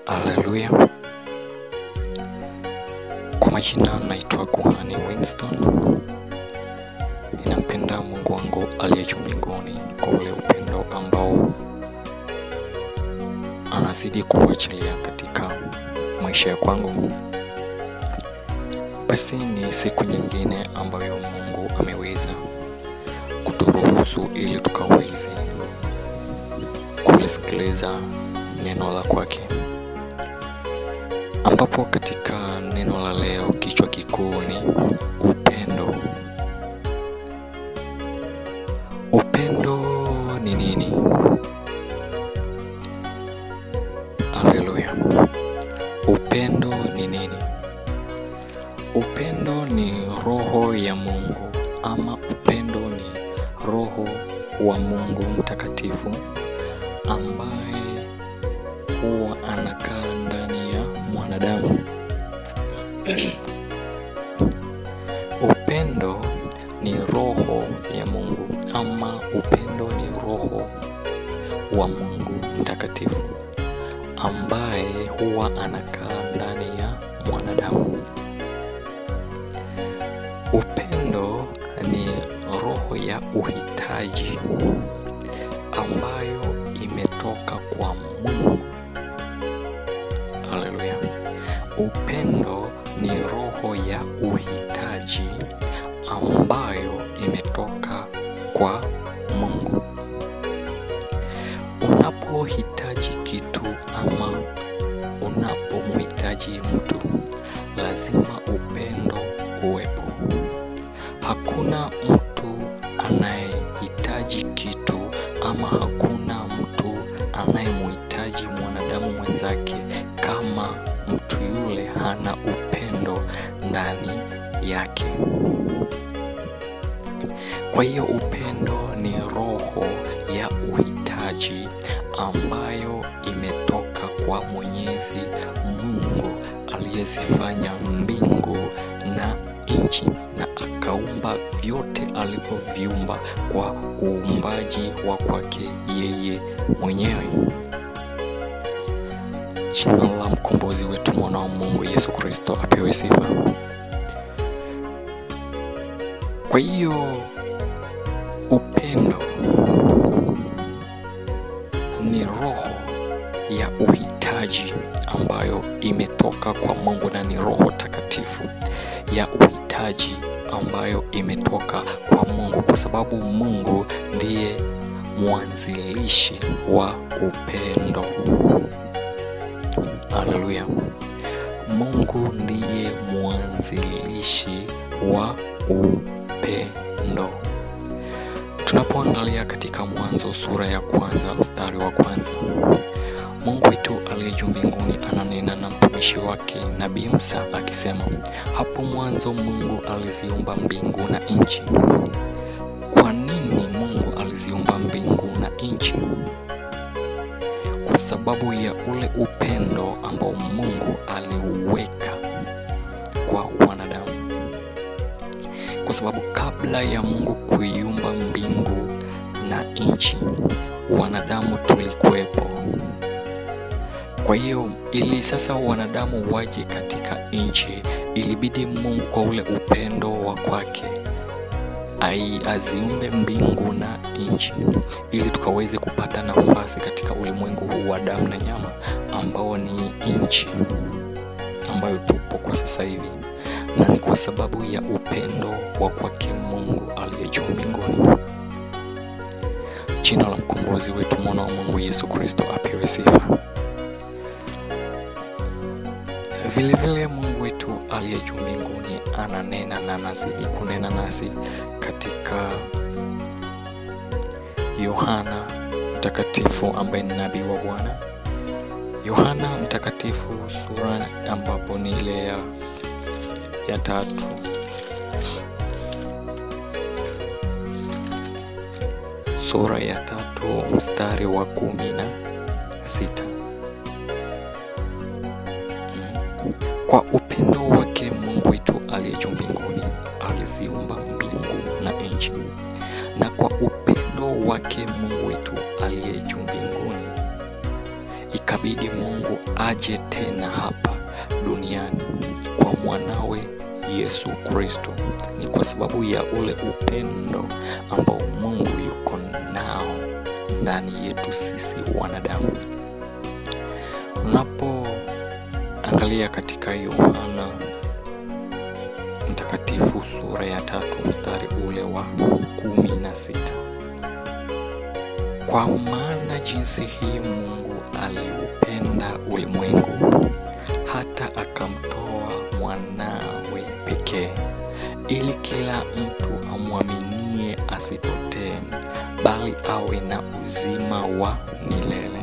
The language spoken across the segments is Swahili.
Haleluya. Kwa majina naitwa Kuhani Winston. Ninampenda Mungu wangu aliye juu mbinguni kwa ule upendo ambao anazidi kuachilia katika maisha ya kwangu. Basi ni siku nyingine ambayo Mungu ameweza kuturuhusu ili tukaweze kulisikiliza neno la kwake, ambapo katika neno la leo kichwa kikuu ni upendo. Upendo ni nini? Haleluya. Upendo ni nini? Upendo ni roho ya Mungu, ama upendo ni roho wa Mungu mtakatifu ambaye huwa anakaa ndani ya mwanadamu. Upendo ni roho ya Mungu, ama upendo ni roho wa Mungu mtakatifu ambaye huwa anakaa ndani ya mwanadamu. Upendo ni roho ya uhitaji ambayo imetoka kwa Mungu. Haleluya. Upendo ni roho ya uhitaji ambayo imetoka kwa Mungu. Unapohitaji kitu ama unapomhitaji mtu, lazima upendo uwepo. Hakuna mtu anayehitaji kitu ama hakuna mtu anayemhitaji mwanadamu mwenzake kama mtu yule hana upendo ndani yake. Kwa hiyo upendo ni roho ya uhitaji ambayo imetoka kwa Mwenyezi Mungu aliyezifanya mbingu na nchi na akaumba vyote alivyoviumba kwa uumbaji wa kwake yeye mwenyewe. Jina la mkombozi wetu mwana wa Mungu Yesu Kristo apewe sifa. Kwa hiyo upendo ni roho ya uhitaji ambayo imetoka kwa Mungu, na ni roho takatifu ya uhitaji ambayo imetoka kwa Mungu, kwa sababu Mungu ndiye mwanzilishi wa upendo. Haleluya. Mungu ndiye mwanzilishi wa upendo. Tunapoangalia katika Mwanzo sura ya 1 mstari wa 1, Mungu wetu aliye juu mbinguni ananena na mtumishi wake Nabii Musa akisema, hapo mwanzo Mungu aliziumba mbingu na nchi. Kwa nini Mungu aliziumba mbingu na nchi? Kwa sababu ya ule upendo ambao Mungu aliuweka kwa wanadamu. Kwa sababu kabla ya Mungu kuiumba mbingu na nchi, wanadamu tulikuwepo. Kwa hiyo ili sasa wanadamu waje katika nchi, ilibidi Mungu kwa ule upendo wa kwake aziumbe mbingu na nchi ili tukaweze kupata nafasi katika ulimwengu huu wa damu na nyama ambao ni nchi ambayo tupo kwa sasa hivi, na ni kwa sababu ya upendo wa kwake Mungu aliye juu mbinguni. Jina la mkombozi wetu mwana wa Mungu Yesu Kristo apewe sifa. Vile vile Mungu wetu aliye juu mbinguni ananena na anazidi kunena nasi katika Yohana mtakatifu ambaye ni nabii wa Bwana. Yohana mtakatifu sura ambapo ni ile ya 3. Sura ya 3 mstari wa 16. Kwa upendo wake Mungu wetu aliye juu mbinguni aliziumba mbingu na nchi, na kwa upendo wake Mungu wetu aliye juu mbinguni ikabidi Mungu aje tena hapa duniani kwa mwanawe Yesu Kristo. Ni kwa sababu ya ule upendo ambao Mungu yuko nao ndani yetu sisi wanadamu. Unapoangalia katika Yohana Mtakatifu sura ya 3 mstari ule wa 16, kwa maana jinsi hii Mungu aliupenda ulimwengu hata akamtoa mwanawe pekee, ili kila mtu amwaminie asipotee, bali awe na uzima wa milele.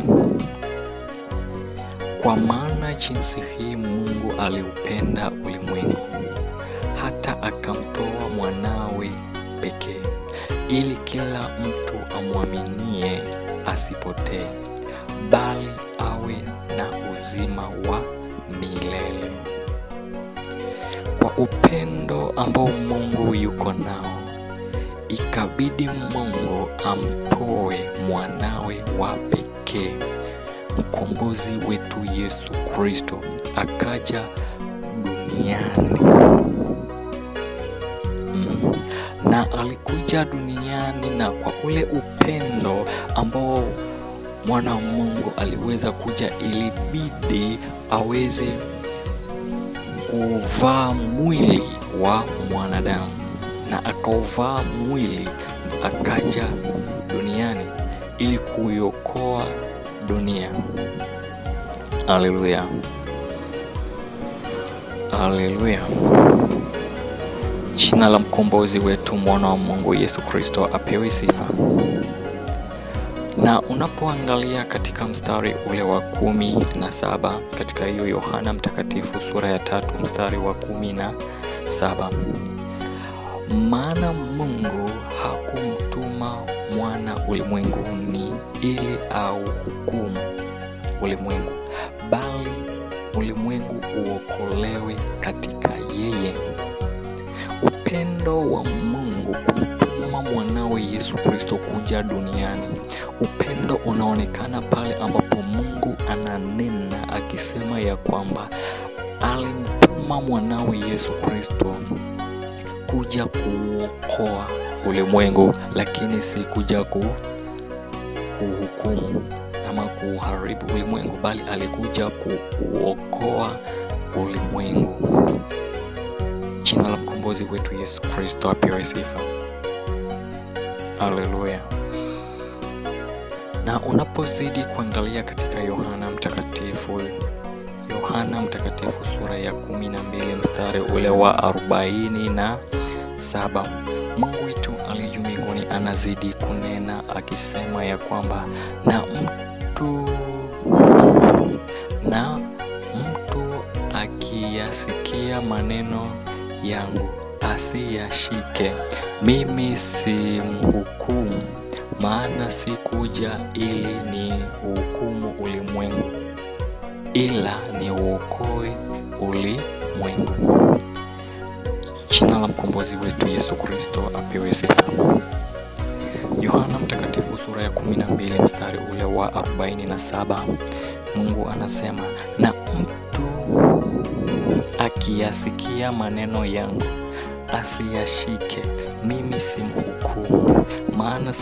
Kwa maana jinsi hii Mungu aliupenda ulimwengu hata akamtoa mwanawe pekee, ili kila mtu amwaminie asipotee, bali awe na uzima wa milele. Kwa upendo ambao Mungu yuko nao, ikabidi Mungu amtoe mwanawe wa pekee, mkombozi wetu Yesu Kristo, akaja duniani. Na alikuja duniani, na kwa ule upendo ambao mwana wa Mungu aliweza kuja, ilibidi aweze kuvaa mwili wa mwanadamu, na akauvaa mwili akaja duniani ili kuiokoa dunia. Haleluya, haleluya. Jina la mkombozi wetu mwana wa Mungu Yesu Kristo apewe sifa. Na unapoangalia katika mstari ule wa 17 katika hiyo Yohana Mtakatifu sura ya 3 mstari wa 17, maana Mungu hakumtuma mwana ulimwenguni ili auhukumu ulimwengu, bali ulimwengu uokolewe katika yeye. Upendo wa Mungu kumtuma mwanawe Yesu Kristo kuja duniani, upendo unaonekana pale ambapo Mungu ananena akisema ya kwamba alimtuma mwanawe Yesu Kristo kuja kuokoa ulimwengu, lakini si kuja kuhukumu ama kuharibu ulimwengu, bali alikuja kuokoa ulimwengu. Jina la mkombozi wetu Yesu Kristo apewe sifa. Haleluya. Na unapozidi kuangalia katika Yohana Mtakatifu sura ya 12 mstari ule wa 47, Mungu wetu aliye juu mbinguni anazidi kunena akisema ya kwamba na mtu akiyasikia maneno yangu asiyashike, mimi si mhukumu, maana sikuja ili ni hukumu ulimwengu, ila ni uokoe ulimwengu. Jina la mkombozi wetu Yesu Kristo apewe sifa. Yohana Mtakatifu sura ya 12 mstari ule wa 47, Mungu anasema na mtu akiyasikia maneno yangu asiyashike, mimi si mhukumu, maana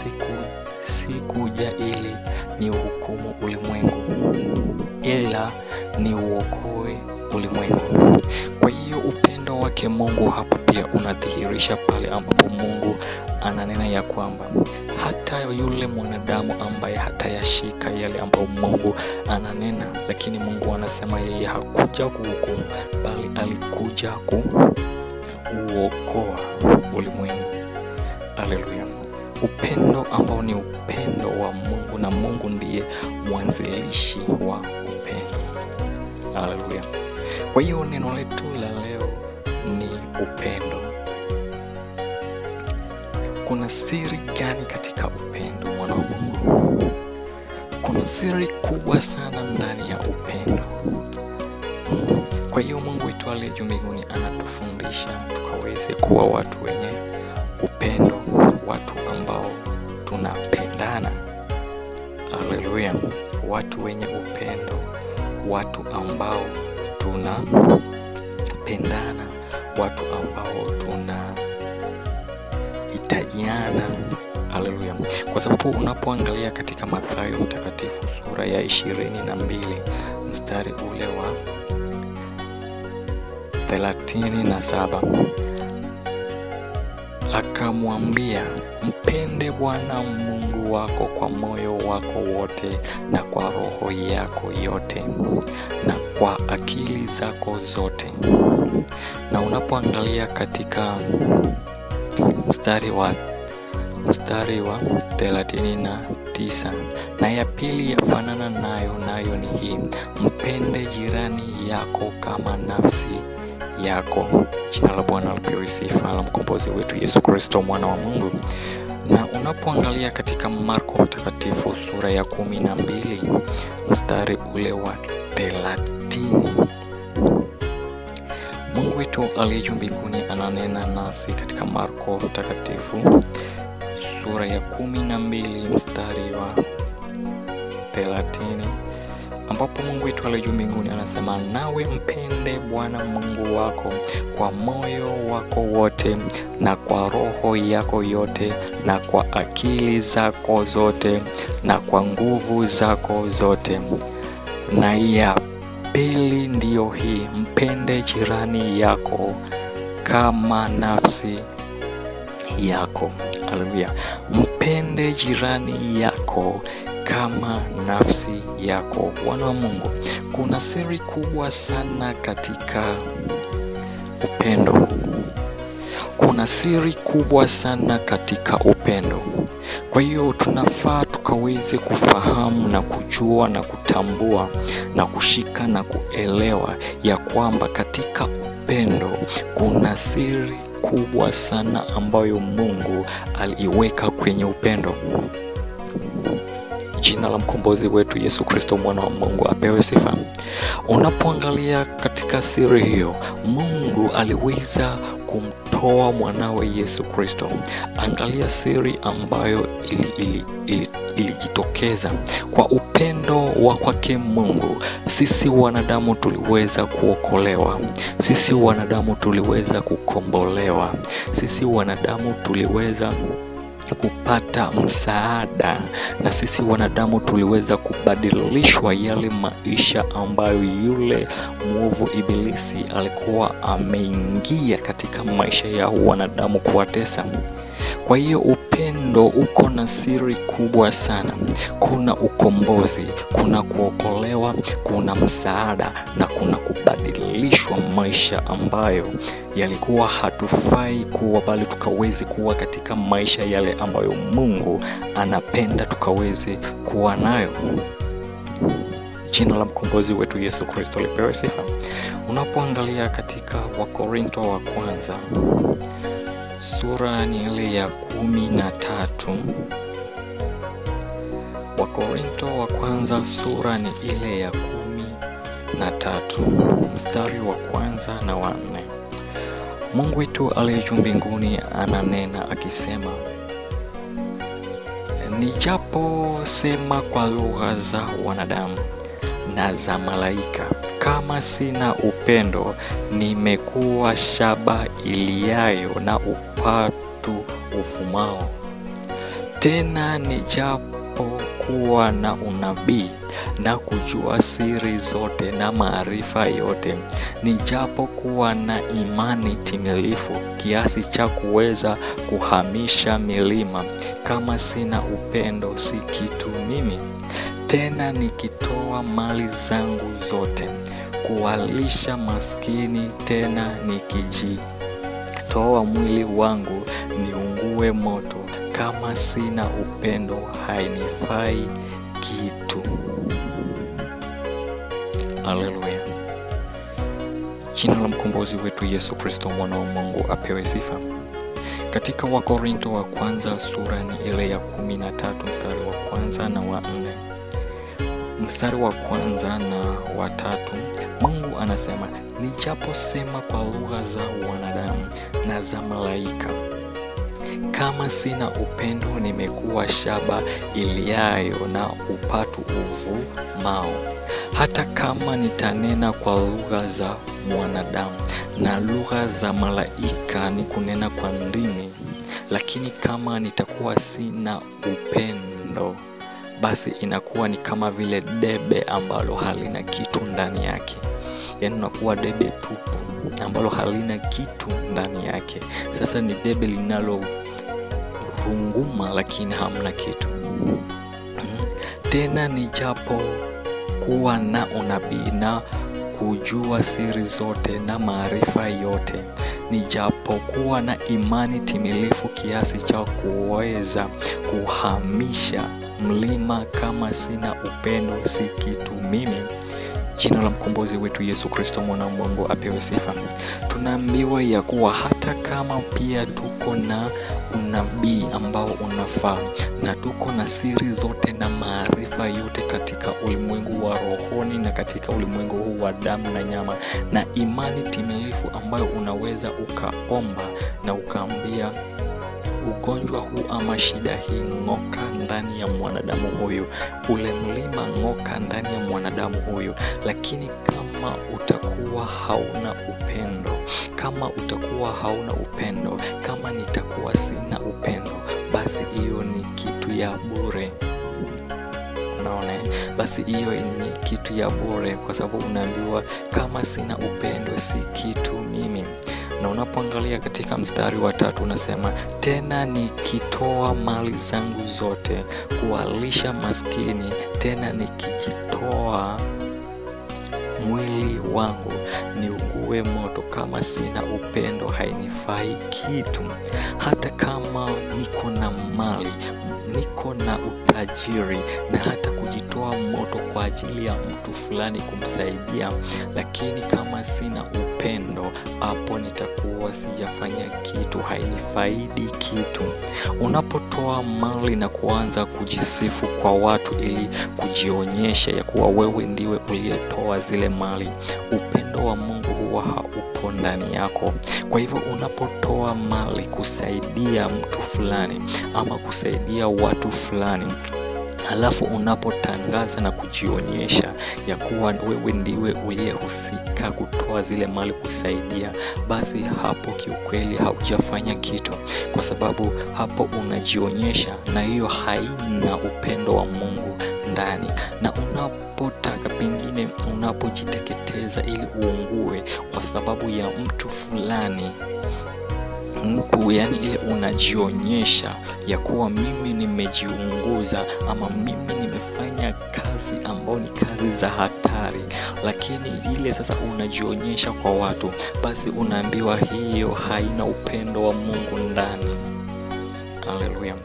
sikuja ili ni uhukumu ulimwengu, ila ni uokoe ulimwengu. Kwa hiyo upendo wake Mungu hapa pia unadhihirisha pale ambapo Mungu ananena ya kwamba hata yule mwanadamu ambaye hatayashika yale ambayo Mungu ananena, lakini Mungu anasema yeye hakuja kuhukumu, bali alikuja kuokoa ulimwengu. Haleluya. Upendo ambao ni upendo wa Mungu, na Mungu ndiye mwanzilishi wa upendo. Haleluya. Kwa hiyo neno letu la leo ni upendo. Kuna siri gani katika upendo, mwana wa Mungu? Kuna siri kubwa sana ndani ya upendo. Kwa hiyo Mungu wetu aliye juu mbinguni anatufundisha tukaweze kuwa watu wenye upendo, watu ambao tunapendana. Haleluya. Watu wenye upendo, watu ambao tunapendana, watu ambao tunahitajiana. Haleluya. Kwa sababu unapoangalia katika Mathayo mtakatifu sura ya 22 mstari ule wa 37, akamwambia, mpende Bwana Mungu wako kwa moyo wako wote na kwa roho yako yote na kwa akili zako zote. Na unapoangalia katika mstari wa 39, na ya pili yafanana nayo ni hii, mpende jirani yako kama nafsi yako. Jina la Bwana lipewe sifa, la mkombozi wetu Yesu Kristo mwana wa Mungu. Na unapoangalia katika Marko mtakatifu sura ya 12 mstari ule wa 30, Mungu wetu aliye juu mbinguni ananena nasi katika Marko mtakatifu sura ya 12 mstari wa 30, ambapo Mungu wetu aliye juu mbinguni anasema, nawe mpende Bwana Mungu wako kwa moyo wako wote na kwa roho yako yote na kwa akili zako zote na kwa nguvu zako zote. Na ya pili ndiyo hii, mpende jirani yako kama nafsi yako. Haleluya. Mpende jirani yako kama nafsi yako. Wana wa Mungu, kuna siri kubwa sana katika upendo. Kuna siri kubwa sana katika upendo. Kwa hiyo tunafaa tukaweze kufahamu na kujua na kutambua na kushika na kuelewa ya kwamba katika upendo kuna siri kubwa sana ambayo Mungu aliweka kwenye upendo. Jina la mkombozi wetu Yesu Kristo mwana wa Mungu apewe sifa. Unapoangalia katika siri hiyo, Mungu aliweza kumtoa mwanawe Yesu Kristo. Angalia siri ambayo ilijitokeza kwa upendo wa kwake Mungu. Sisi wanadamu tuliweza kuokolewa. Sisi wanadamu tuliweza kukombolewa. Sisi wanadamu tuliweza kupata msaada, na sisi wanadamu tuliweza kubadilishwa yale maisha ambayo yule mwovu ibilisi alikuwa ameingia katika maisha ya wanadamu kuwatesa. Kwa hiyo upendo uko na siri kubwa sana. Kuna ukombozi, kuna kuokolewa, kuna msaada na kuna kubadilishwa maisha ambayo yalikuwa hatufai kuwa, bali tukaweze kuwa katika maisha yale ambayo Mungu anapenda tukaweze kuwa nayo. Jina la mkombozi wetu Yesu Kristo lipewe sifa. Unapoangalia katika Wakorinto wa kwanza sura ni ile ya 13. Wakorinto wa kwanza sura ni ile ya 13 mstari wa 1 na wa 4. Mungu wetu aliye juu mbinguni ananena akisema, nijapo sema kwa lugha za wanadamu na za malaika, kama sina upendo, nimekuwa shaba iliayo na upatu ufumao. Tena nijapo kuwa na unabii na kujua siri zote na maarifa yote, nijapo kuwa na imani timilifu kiasi cha kuweza kuhamisha milima, kama sina upendo si kitu mimi. Tena nikitoa mali zangu zote kuwalisha maskini, tena nikijitoa mwili wangu niungue moto, kama sina upendo hainifai kitu. Haleluya. Jina la mkombozi wetu Yesu Kristo mwana wa Mungu apewe sifa. Katika Wakorinto wa kwanza sura ni ile ya 13 mstari wa 1 na wa 4. Mstari wa 1 na wa 3, Mungu anasema, nijapo sema kwa lugha za wanadamu na za malaika, Kama sina upendo, nimekuwa shaba iliayo na upatu uvumao. Hata kama nitanena kwa lugha za mwanadamu na lugha za malaika, ni kunena kwa ndimi, lakini kama nitakuwa sina upendo, basi inakuwa ni kama vile debe ambalo halina kitu ndani yake. Yaani unakuwa debe tupu ambalo halina kitu ndani yake. Sasa ni debe linalo runguma lakini hamna kitu. Tena nijapo kuwa na unabii na kujua siri zote na maarifa yote, nijapokuwa na imani timilifu kiasi cha kuweza kuhamisha mlima, kama sina upendo si kitu mimi. Jina la mkombozi wetu Yesu Kristo mwana wa Mungu apewe sifa. Tunaambiwa ya kuwa hata kama pia tuko na unabii ambao unafaa, na tuko na siri zote na maarifa yote katika ulimwengu wa rohoni na katika ulimwengu huu wa damu na nyama, na imani timilifu ambayo unaweza ukaomba na ukaambia ugonjwa huu ama shida hii, ng'oka ndani ya mwanadamu huyu, ule mlima ng'oka ndani ya mwanadamu huyu. Lakini kama utakuwa hauna upendo, kama nitakuwa sina upendo, basi hiyo ni kitu ya bure. Unaona? Basi hiyo ni kitu ya bure, kwa sababu unaambiwa kama sina upendo si kitu mimi. Na unapoangalia katika mstari wa 3 unasema, tena nikitoa mali zangu zote kuwalisha maskini, tena nikijitoa mwili wangu niungue moto, kama sina upendo hainifai kitu. Hata kama niko na mali, niko na utajiri, na hata kujitoa moto kwa ajili ya mtu fulani kumsaidia, lakini kama sina upendo, hapo nitakuwa sijafanya kitu, hainifaidi kitu. Unapotoa mali na kuanza kujisifu kwa watu ili kujionyesha ya kuwa wewe ndiwe uliyetoa zile mali, upendo wa Mungu huwa haupo ndani yako. Kwa hivyo unapotoa mali kusaidia mtu fulani ama kusaidia watu fulani, alafu unapotangaza na kujionyesha ya kuwa wewe ndiwe uliyehusika kutoa zile mali kusaidia, basi hapo kiukweli haujafanya kitu, kwa sababu hapo unajionyesha, na hiyo haina upendo wa Mungu ndani. Na unapotaka pengine unapojiteketeza ili uungue kwa sababu ya mtu fulani, yani ile unajionyesha ya kuwa mimi nimejiunguza ama mimi nimefanya kazi ambao ni kazi za hatari, lakini ile sasa unajionyesha kwa watu, basi unaambiwa hiyo haina upendo wa Mungu ndani. Haleluya.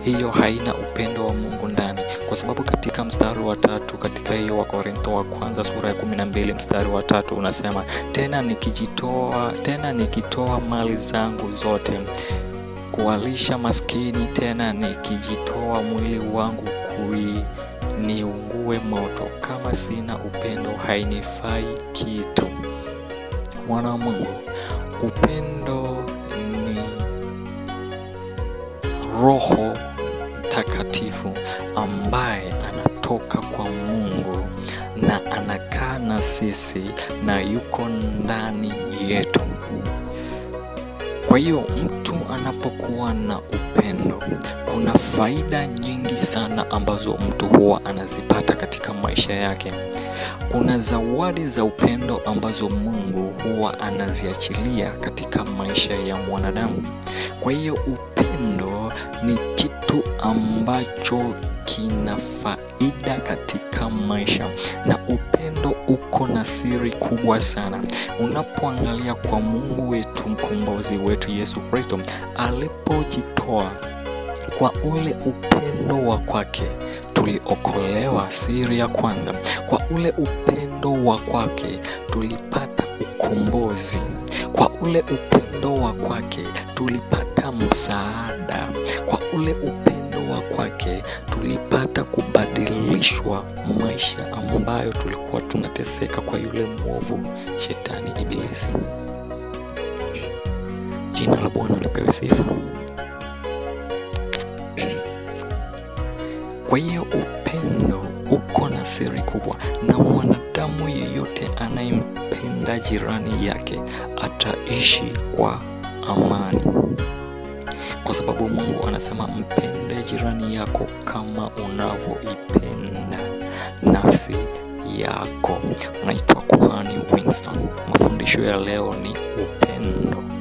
Hiyo haina upendo wa Mungu ndani, kwa sababu katika mstari wa 3 katika hiyo wa Korintho wa kwanza sura ya 12 mstari wa 3 unasema, tena nikitoa mali zangu zote kuwalisha maskini, tena nikijitoa mwili wangu niungue moto, kama sina upendo hainifai kitu. Mwana wa Mungu, upendo ni Roho Mtakatifu ambaye anatoka kwa Mungu na anakaa na sisi na yuko ndani yetu. Kwa hiyo mtu anapokuwa na upendo, kuna faida nyingi sana ambazo mtu huwa anazipata katika maisha yake. Kuna zawadi za upendo ambazo Mungu huwa anaziachilia katika maisha ya mwanadamu. Kwa hiyo upendo ni kitu ambacho kina faida katika maisha, na upendo uko na siri kubwa sana. Unapoangalia kwa Mungu wetu, mkombozi wetu Yesu Kristo alipojitoa, kwa ule upendo wa kwake tuliokolewa. Siri ya kwanza, kwa ule upendo wa kwake tulipata ukombozi. Kwa ule upendo wa kwake tulipata msaada. Kwa ule upendo wa kwake tulipata kubadilishwa maisha ambayo tulikuwa tunateseka kwa yule mwovu shetani ibilisi. Jina la Bwana lipewe sifa. Kwa hiyo upendo uko na siri kubwa, na mwanadamu yeyote anayempenda jirani yake ataishi kwa amani. Kwa sababu Mungu anasema mpende jirani yako kama unavyoipenda nafsi yako. Naitwa Kuhani Winston. Mafundisho ya leo ni upendo.